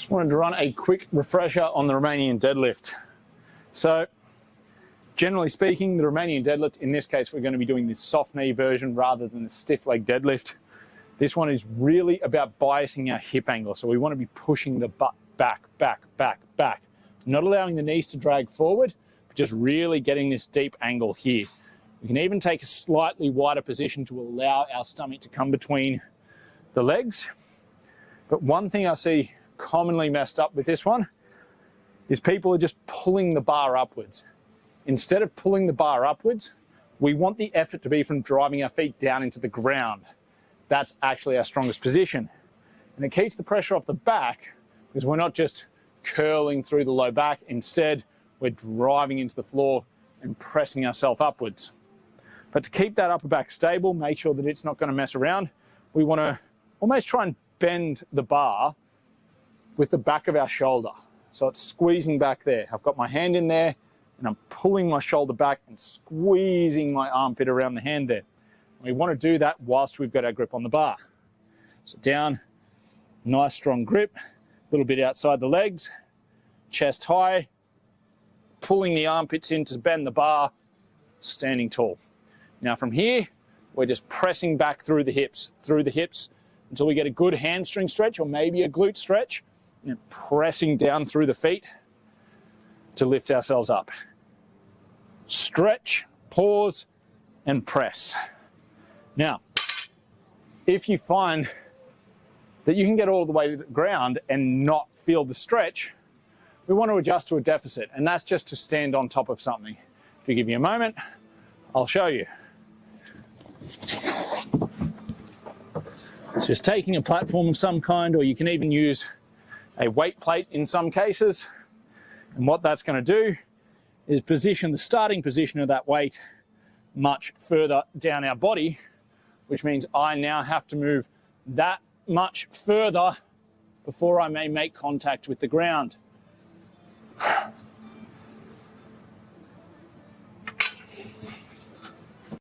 Just wanted to run a quick refresher on the Romanian deadlift. So, generally speaking, the Romanian deadlift, in this case, we're going to be doing this soft knee version rather than the stiff leg deadlift. This one is really about biasing our hip angle. So we want to be pushing the butt back, back, back, back. Not allowing the knees to drag forward, but just really getting this deep angle here. We can even take a slightly wider position to allow our stomach to come between the legs. But one thing I see commonly messed up with this one is people are just pulling the bar upwards. Instead of pulling the bar upwards, we want the effort to be from driving our feet down into the ground. That's actually our strongest position. And it keeps the pressure off the back because we're not just curling through the low back. Instead, we're driving into the floor and pressing ourselves upwards. But to keep that upper back stable, make sure that it's not going to mess around, we want to almost try and bend the bar with the back of our shoulder. So it's squeezing back there. I've got my hand in there and I'm pulling my shoulder back and squeezing my armpit around the hand there. We want to do that whilst we've got our grip on the bar. So down, nice strong grip, a little bit outside the legs, chest high, pulling the armpits in to bend the bar, standing tall. Now from here, we're just pressing back through the hips until we get a good hamstring stretch or maybe a glute stretch, and pressing down through the feet to lift ourselves up. Stretch, pause, and press. Now, if you find that you can get all the way to the ground and not feel the stretch, we want to adjust to a deficit, and that's just to stand on top of something. If you give me a moment, I'll show you. It's just taking a platform of some kind, or you can even use a weight plate in some cases. And what that's going to do is position the starting position of that weight much further down our body, which means I now have to move that much further before I may make contact with the ground.